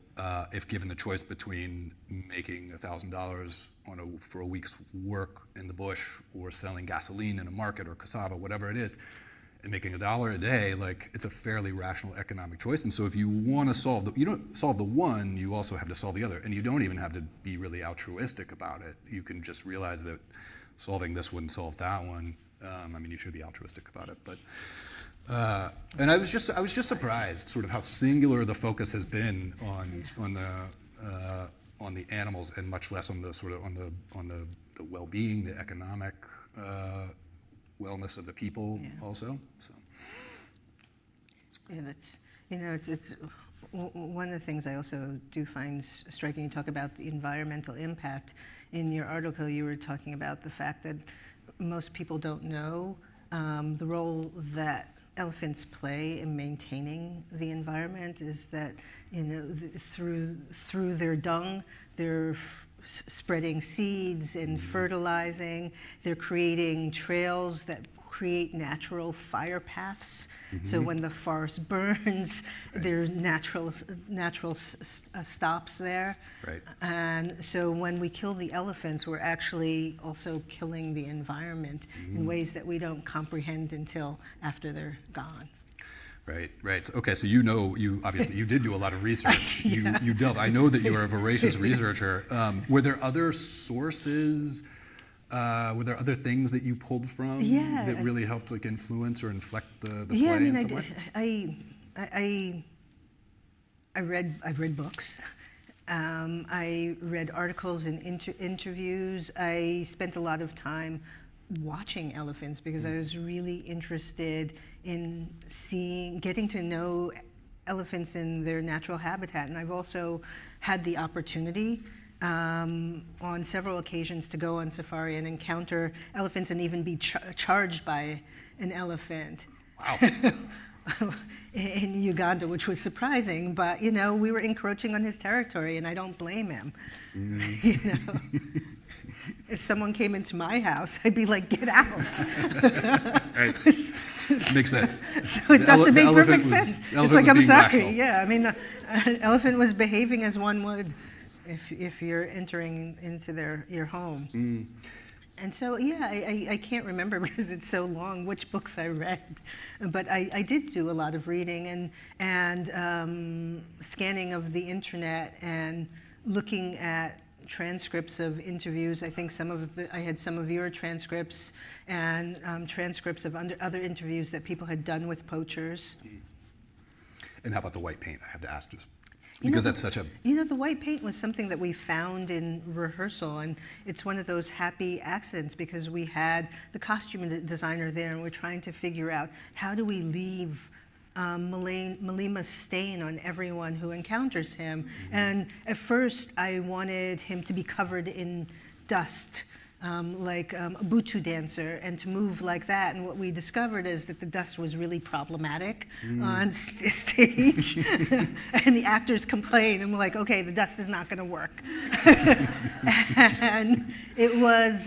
if given the choice between making $1,000 for a week's work in the bush or selling gasoline in a market or cassava, whatever it is, and making $1 a day, like it's a fairly rational economic choice. And so if you want to solve you don't solve the one, you also have to solve the other. And you don't even have to be really altruistic about it. You can just realize that solving this wouldn't solve that one. I mean, you should be altruistic about it, but. And I was just surprised, sort of how singular the focus has been on the animals, and much less on the sort of on the well-being, the economic wellness of the people, also. So. Yeah, that's, you know, it's one of the things I also do find striking. You talk about the environmental impact. In your article, you were talking about the fact that most people don't know the role that elephants play in maintaining the environment. Is that, you know, through their dung, they're spreading seeds and fertilizing. They're creating trails that create natural fire paths. So when the forest burns, there's natural stops there. Right. And so when we kill the elephants, we're actually also killing the environment in ways that we don't comprehend until after they're gone. Right, right. Okay, so you obviously you did do a lot of research. You delve. I know that you are a voracious researcher. Were there other sources? Were there other things that you pulled from that really helped like influence or inflect the play in some way? I read books. I read articles and interviews. I spent a lot of time watching elephants because I was really interested in getting to know elephants in their natural habitat. And I've also had the opportunity on several occasions to go on safari and encounter elephants and even be charged by an elephant. Wow. In Uganda, which was surprising, but you know, we were encroaching on his territory, and I don't blame him. You know, if someone came into my house, I'd be like, "Get out!" Right. Makes sense. So it doesn't make perfect sense. It's like, I'm sorry. Rational. Yeah, I mean, the elephant was behaving as one would if you're entering into your home. And so, yeah, I can't remember because it's so long which books I read, but I did do a lot of reading and scanning of the internet and looking at transcripts of interviews. I think I had some of your transcripts and transcripts of other interviews that people had done with poachers. And how about the white paint? I have to ask just. Because that's such a... You know, the white paint was something that we found in rehearsal, and it's one of those happy accidents because we had the costume designer there, and we're trying to figure out how do we leave Malima's stain on everyone who encounters him. And at first, I wanted him to be covered in dust, like a Butu dancer, and to move like that. And what we discovered is that the dust was really problematic on stage. And the actors complained, and we're like, okay, the dust is not going to work. And it was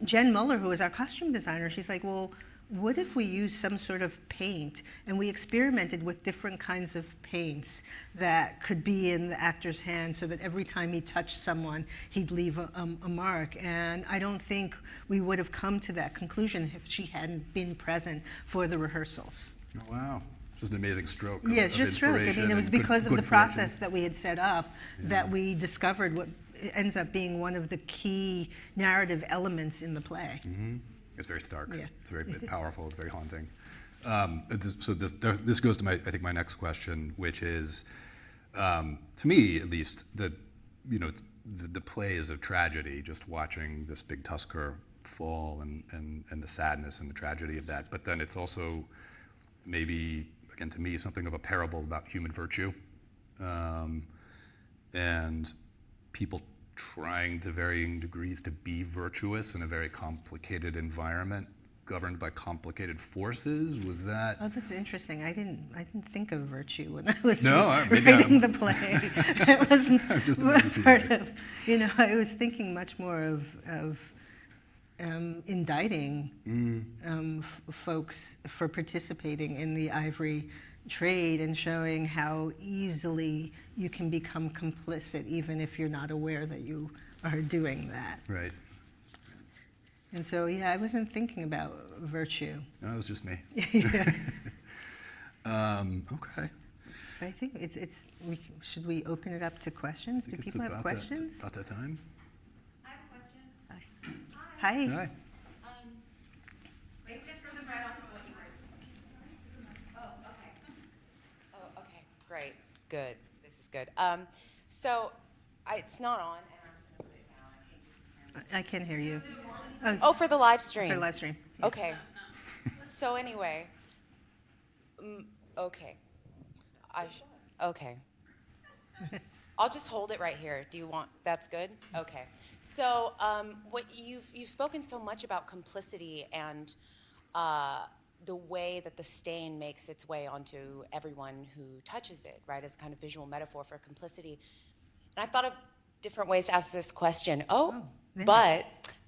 Jen Muller, who was our costume designer. She's like, well, what if we use some sort of paint? And we experimented with different kinds of paints that could be in the actor's hand so that every time he touched someone, he'd leave a mark. And I don't think we would have come to that conclusion if she hadn't been present for the rehearsals. Oh, wow. Just an amazing stroke. Yeah, it's just stroke. I mean, it was because of the process that we had set up that we discovered what ends up being one of the key narrative elements in the play. It's very stark. Yeah. It's very powerful. It's very haunting. This goes to I think my next question, which is, to me at least, the play is a tragedy. Just watching this big tusker fall and the sadness and the tragedy of that. But then it's also maybe, again, to me, something of a parable about human virtue. and people trying to varying degrees to be virtuous in a very complicated environment governed by complicated forces. Was that? Oh, that's interesting. I didn't think of virtue when I was maybe writing the play. It was not just part of, I was thinking much more of indicting folks for participating in the ivory trade and showing how easily you can become complicit even if you're not aware that you are doing that. Right. And so, yeah, I wasn't thinking about virtue. No, it was just me. Yeah. Okay. But I think should we open it up to questions? Do people have questions? About that time. I have a question. Hi. Hi. Wait, just comes right off of what you were. Oh, okay. Oh, okay. Great. Good. This is good. So, it's not on, and I'm just gonna put it down. I can hear you. Oh, for the live stream. For live stream. Yeah. Okay. So anyway, okay. Okay. I'll just hold it right here. Do you want? That's good. Okay. So, what you've spoken so much about complicity and the way that the stain makes its way onto everyone who touches it, right? As kind of visual metaphor for complicity. And I've thought of different ways to ask this question. But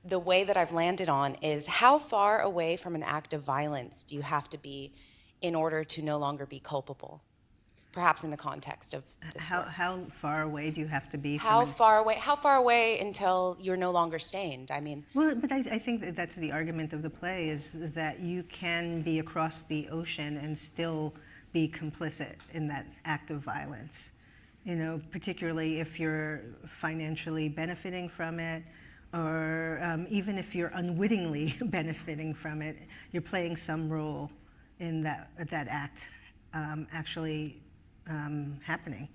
the way that I've landed on is how far away from an act of violence do you have to be in order to no longer be culpable? Perhaps in the context of this work. How far away do you have to be? How far away until you're no longer stained? I mean. Well, but I think that's the argument of the play, is that you can be across the ocean and still be complicit in that act of violence. Particularly if you're financially benefiting from it, or even if you're unwittingly benefiting from it, you're playing some role in that act actually happening.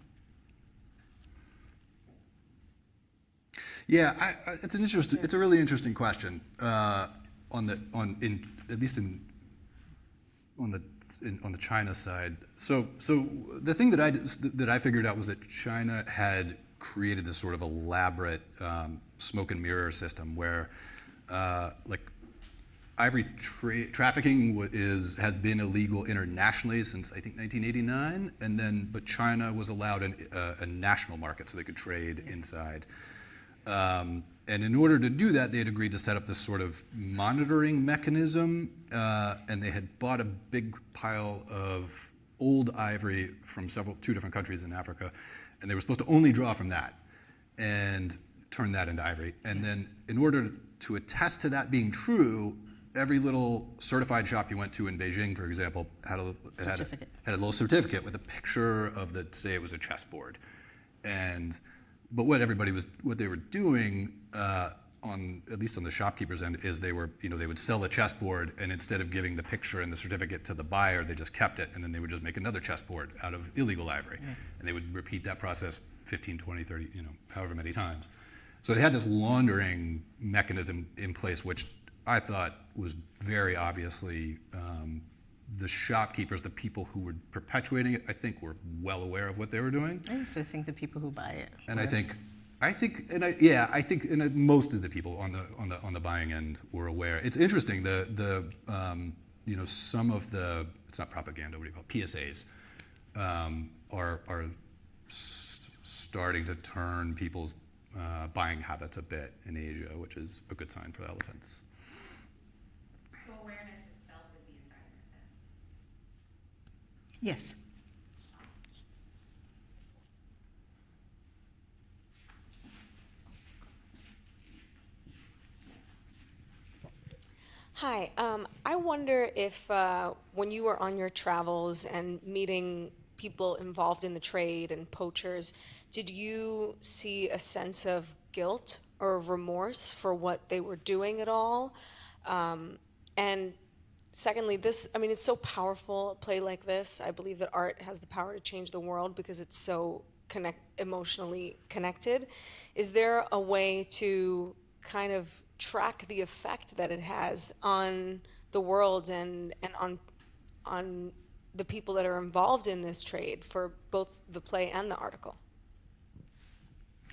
Yeah, it's a really interesting question on the China side. So the thing that I figured out was that China had created this sort of elaborate smoke and mirror system where ivory trafficking has been illegal internationally since I think 1989, but China was allowed a national market so they could trade inside. And in order to do that, they had agreed to set up this sort of monitoring mechanism, and they had bought a big pile of old ivory from two different countries in Africa, and they were supposed to only draw from that and turn that into ivory. And then in order to attest to that being true, every little certified shop you went to in Beijing, for example, had a little certificate with a picture of say it was a chessboard. But what they were doing, at least on the shopkeeper's end, is they would sell the chessboard, and instead of giving the picture and the certificate to the buyer, they just kept it, and then they would just make another chessboard out of illegal ivory. And they would repeat that process 15, 20, 30, however many times. So they had this laundering mechanism in place, which I thought was very obviously the shopkeepers, the people who were perpetuating it, I think were well aware of what they were doing. I also think the people who buy it. And I think most of the people on the buying end were aware. It's interesting. Some of the, it's not propaganda. What do you call it? PSAs are starting to turn people's buying habits a bit in Asia, which is a good sign for elephants. So awareness itself is the environment then? Yes. Hi, I wonder if when you were on your travels and meeting people involved in the trade and poachers, did you see a sense of guilt or remorse for what they were doing at all? And secondly, it's so powerful, a play like this. I believe that art has the power to change the world because it's so emotionally connected. Is there a way to kind of track the effect that it has on the world and on the people that are involved in this trade for both the play and the article?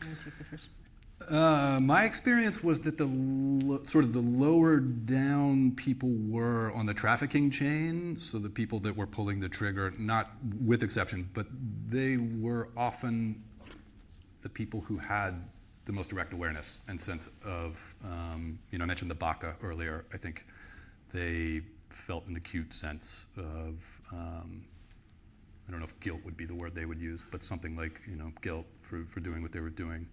You wanna take the first? My experience was that sort of the lower down people were on the trafficking chain, so the people that were pulling the trigger, not with exception, but they were often the people who had the most direct awareness and sense of, I mentioned the baka earlier. I think they felt an acute sense of, I don't know if guilt would be the word they would use, but something like, guilt for doing what they were doing.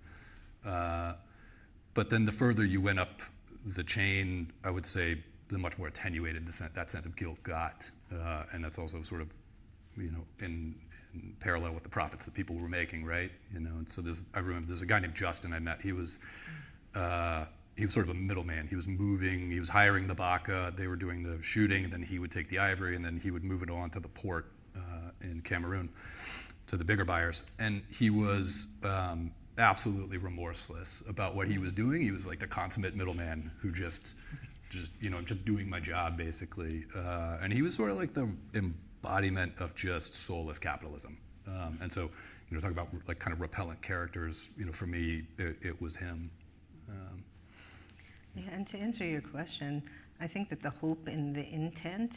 But then the further you went up the chain, I would say the much more attenuated that sense of guilt got. And that's also sort of, in parallel with the profits that people were making, right? And so I remember there's a guy named Justin I met. He was sort of a middleman. He was hiring the baka, they were doing the shooting, and then he would take the ivory, and then he would move it on to the port in Cameroon, to the bigger buyers. And he was absolutely remorseless about what he was doing. He was like the consummate middleman who just doing my job, basically. And he was sort of like the embodiment of just soulless capitalism. And so, talk about like kind of repellent characters, for me, it was him. Yeah, and to answer your question, I think that the hope and the intent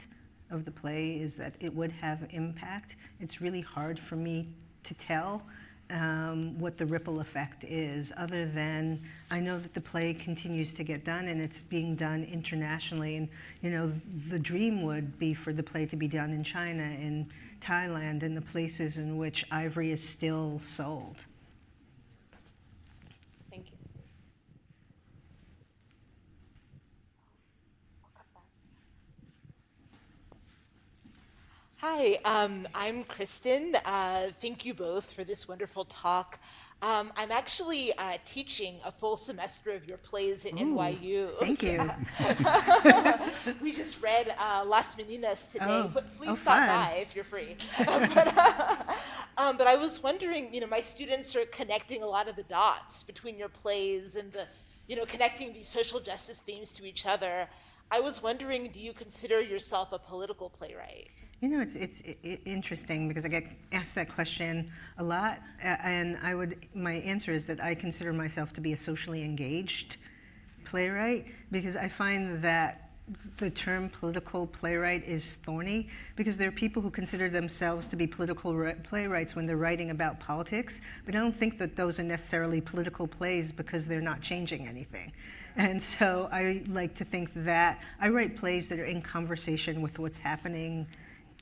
of the play is that it would have impact. It's really hard for me to tell what the ripple effect is, other than I know that the play continues to get done and it's being done internationally. And the dream would be for the play to be done in China, in Thailand, and the places in which ivory is still sold. Thank you. Hi, I'm Kristen. Thank you both for this wonderful talk. I'm actually teaching a full semester of your plays at NYU. Thank you. We just read Las Meninas today. Oh, But please oh, stop fun. by if you're free. But I was wondering, my students are connecting a lot of the dots between your plays and connecting these social justice themes to each other. I was wondering, do you consider yourself a political playwright? It's interesting because I get asked that question a lot, and my answer is that I consider myself to be a socially engaged playwright, because I find that the term political playwright is thorny, because there are people who consider themselves to be political playwrights when they're writing about politics, but I don't think that those are necessarily political plays because they're not changing anything. And so I like to think that I write plays that are in conversation with what's happening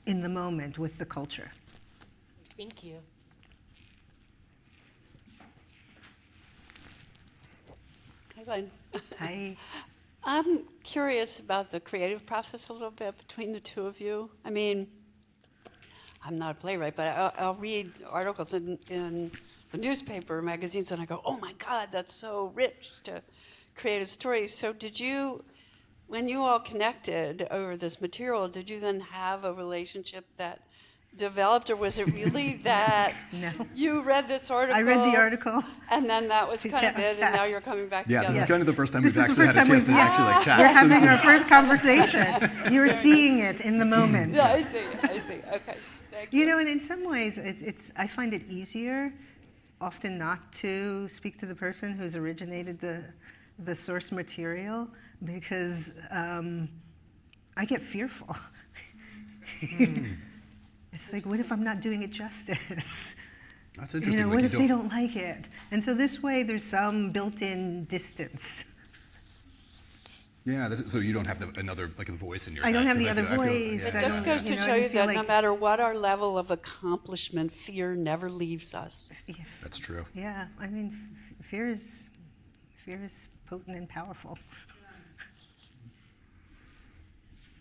in the moment with the culture. Thank you. Hi, Lynn. Hi. I'm curious about the creative process a little bit between the two of you. I mean, I'm not a playwright, but I'll read articles in the newspaper, magazines, and I go, oh my God, that's so rich to create a story. So when you all connected over this material, did you then have a relationship that developed, or was it really that No. you read this article? I read the article. And then that was kind of it, and now you're coming back Yeah, together. this is kind of the first time we've This is the actually first had a time chance to we've- actually like chat. We're So this having our is- first conversation. You're seeing it in the moment. Yeah, I see. Okay, thank you. And in some ways, I find it easier often not to speak to the person who's originated the source material, because I get fearful. It's like, what if I'm not doing it justice? That's interesting. What like if they don't like it? And so this way, there's some built-in distance. Yeah, so you don't have another like a voice in your I head. don't have 'cause the other I feel- voice. yeah. It I just don't- goes to I show you just feel that no like- matter what our level of accomplishment, fear never leaves us. That's true. Yeah, I mean, fear is potent and powerful.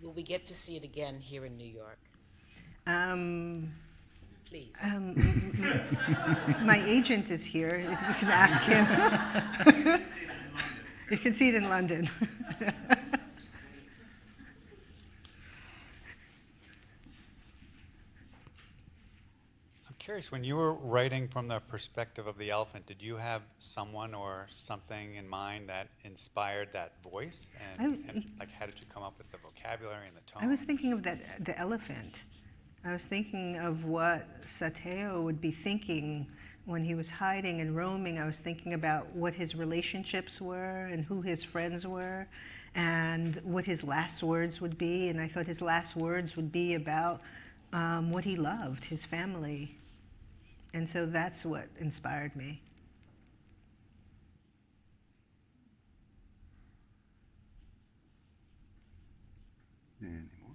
Will we get to see it again here in New York? Please. My agent is here. If you can ask him. You can see it in London. I'm curious, when you were writing from the perspective of the elephant, did you have someone or something in mind that inspired that voice? And like, how did you come up with the vocabulary and the tone? I was thinking of the elephant. I was thinking of what Sateo would be thinking when he was hiding and roaming, I was thinking about what his relationships were and who his friends were and what his last words would be. And I thought his last words would be about what he loved, his family. And so that's what inspired me. Any more?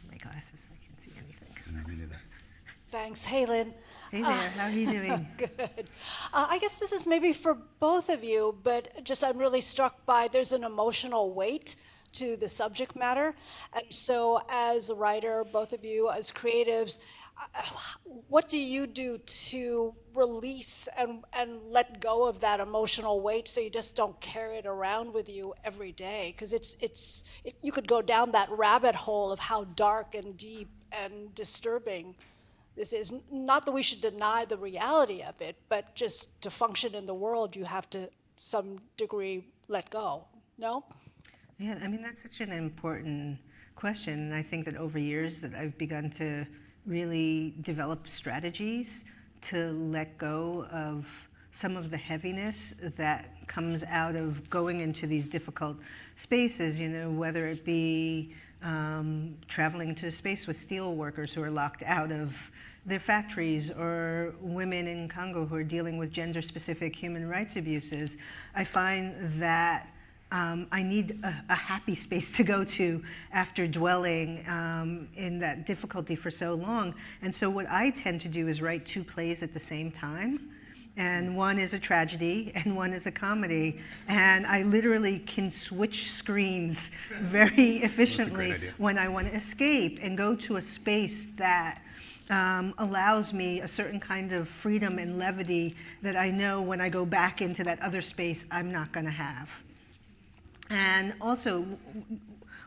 My glasses, I can't see anything. No, me neither. Thanks. Hey, Lynn. Hey there, how are you doing? Good. I guess this is maybe for both of you, but just I'm really struck by there's an emotional weight to the subject matter. And so as a writer, both of you as creatives, what do you do to release and let go of that emotional weight so you just don't carry it around with you every day? Because you could go down that rabbit hole of how dark and deep and disturbing this is. Not that we should deny the reality of it, but just to function in the world, you have to, some degree, let go. No? Yeah, I mean, that's such an important question. And I think that over years that I've begun to really develop strategies to let go of some of the heaviness that comes out of going into these difficult spaces, you know, whether it be traveling to space with steel workers who are locked out of their factories, or women in Congo who are dealing with gender-specific human rights abuses. I find that I need a happy space to go to after dwelling in that difficulty for so long. And so what I tend to do is write 2 plays at the same time. And one is a tragedy and one is a comedy. And I literally can switch screens very efficiently when I want to escape and go to a space that allows me a certain kind of freedom and levity that I know when I go back into that other space I'm not going to have. And also,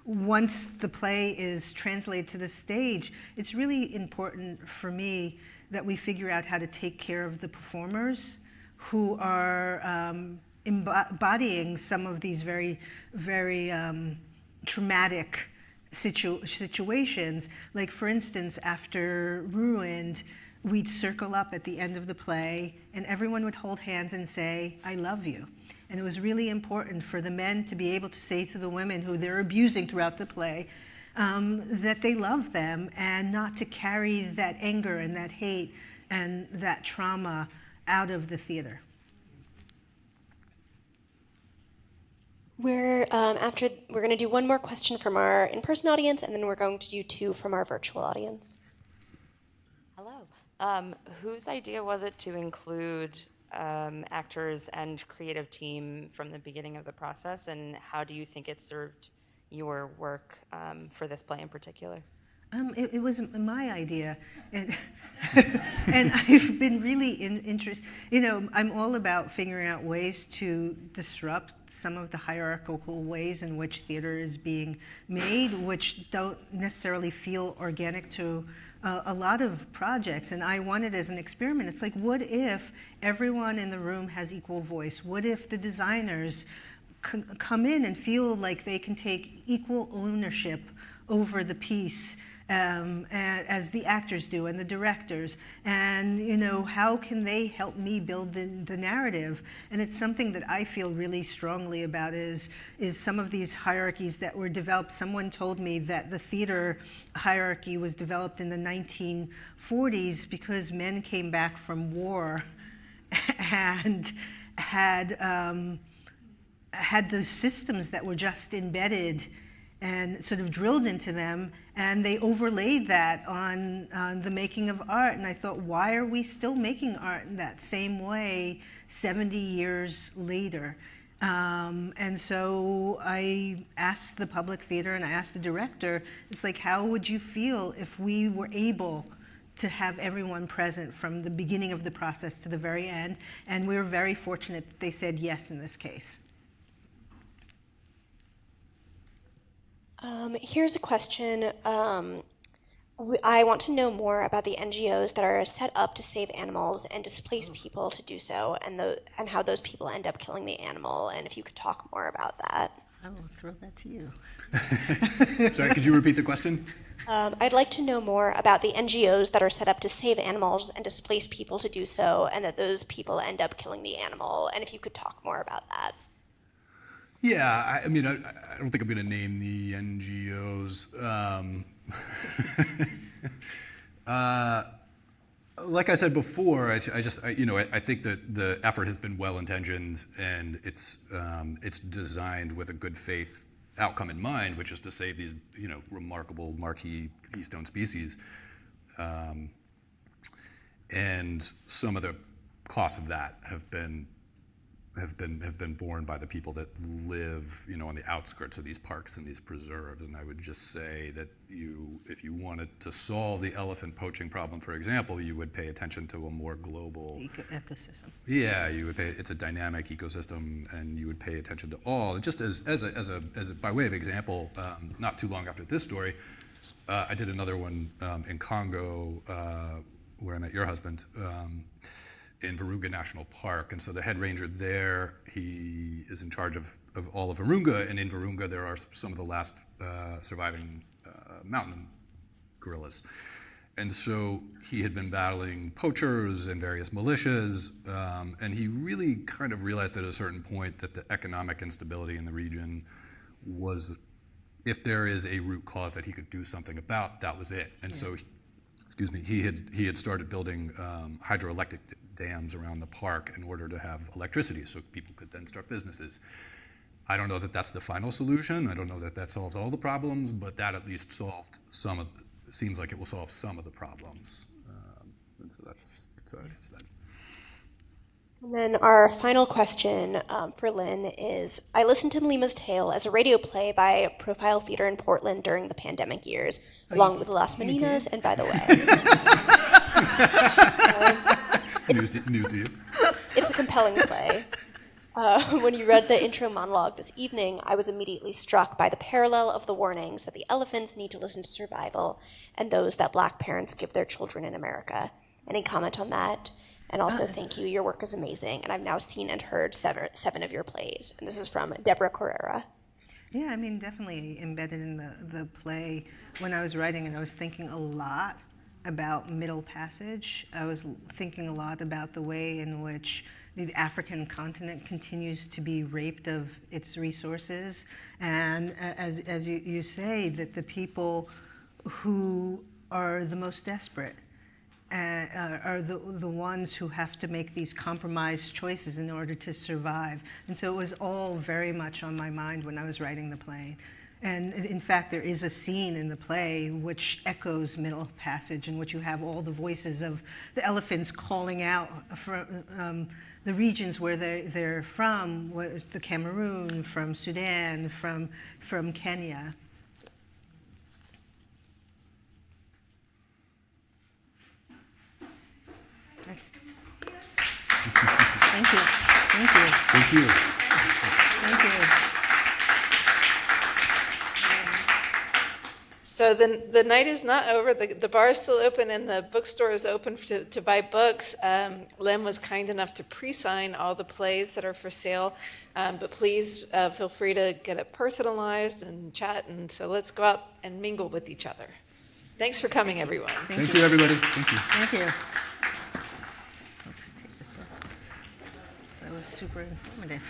once the play is translated to the stage, it's really important for me that we figure out how to take care of the performers who are embodying some of these very, very traumatic situations. Like, for instance, after Ruined, we'd circle up at the end of the play and everyone would hold hands and say, "I love you." And it was really important for the men to be able to say to the women who they're abusing throughout the play that they love them, and not to carry that anger and that hate and that trauma out of the theater. We're going to do one more question from our in-person audience, and then we're going to do 2 from our virtual audience. Hello. Whose idea was it to include actors and creative team from the beginning of the process, and how do you think it served your work for this play in particular? It was my idea, and and I've been really interested. You know, I'm all about figuring out ways to disrupt some of the hierarchical ways in which theater is being made, which don't necessarily feel organic to a lot of projects. And I wanted as an experiment. It's like, what if everyone in the room has equal voice? What if the designers come in and feel like they can take equal ownership over the piece? As the actors do, and the directors, and you know, how can they help me build the narrative? And it's something that I feel really strongly about is some of these hierarchies that were developed. Someone told me that the theater hierarchy was developed in the 1940s because men came back from war and had those systems that were just embedded and sort of drilled into them, and they overlaid that on the making of art. And I thought, why are we still making art in that same way 70 years later? And so I asked the Public Theater and I asked the director, it's like, how would you feel if we were able to have everyone present from the beginning of the process to the very end? And we were very fortunate that they said yes in this case. Here's a question. I want to know more about the NGOs that are set up to save animals and displace people to do so, and how those people end up killing the animal, and if you could talk more about that. I will throw that to you. Sorry, could you repeat the question? I'd like to know more about the NGOs that are set up to save animals and displace people to do so, and that those people end up killing the animal, and if you could talk more about that. Yeah, I mean, I don't think I'm going to name the NGOs. Like I said before, I think that the effort has been well-intentioned, and it's designed with a good faith outcome in mind, which is to save these, remarkable marquee keystone species. And some of the costs of that have been borne by the people that live, on the outskirts of these parks and these preserves. And I would just say that if you wanted to solve the elephant poaching problem, for example, you would pay attention to a more global ecosystem. Yeah, you would pay. It's a dynamic ecosystem, and you would pay attention to all. Just as by way of example, not too long after this story, I did another one in Congo, where I met your husband. In Virunga National Park, and so the head ranger there, he is in charge of all of Virunga, and in Virunga there are some of the last surviving mountain gorillas. And so he had been battling poachers and various militias, and he really kind of realized at a certain point that the economic instability in the region was, if there is a root cause that he could do something about, that was it. And so, he had started building hydroelectric dams around the park in order to have electricity so people could then start businesses. I don't know that that's the final solution. I don't know that that solves all the problems, but that at least solved seems like it will solve some of the problems. And so that's how I answer that. And then our final question for Lynn is, I listened to Mlima's Tale as a radio play by Profile Theater in Portland during the pandemic years, along with the Las Meninas, and by the way. News to you. It's a compelling play. When you read the intro monologue this evening, I was immediately struck by the parallel of the warnings that the elephants need to listen to survival and those that Black parents give their children in America. Any comment on that? And also, thank you. Your work is amazing, and I've now seen and heard seven of your plays. And this is from Deborah Carrera. Yeah, I mean, definitely embedded in the play. When I was writing it, I was thinking a lot about Middle Passage. I was thinking a lot about the way in which the African continent continues to be raped of its resources. And as you say, that the people who are the most desperate are the ones who have to make these compromised choices in order to survive. And so it was all very much on my mind when I was writing the play. And in fact, there is a scene in the play which echoes Middle Passage, in which you have all the voices of the elephants calling out from the regions where they're from, the Cameroon, from Sudan, from Kenya. Thank you. Thank you. Thank you. Thank you. So the night is not over. The bar is still open and the bookstore is open to buy books. Lynn was kind enough to pre-sign all the plays that are for sale. But please feel free to get it personalized and chat. And so let's go out and mingle with each other. Thanks for coming, everyone. Thank you, everybody. Thank you. Thank you. Let's take this off. That was super informative.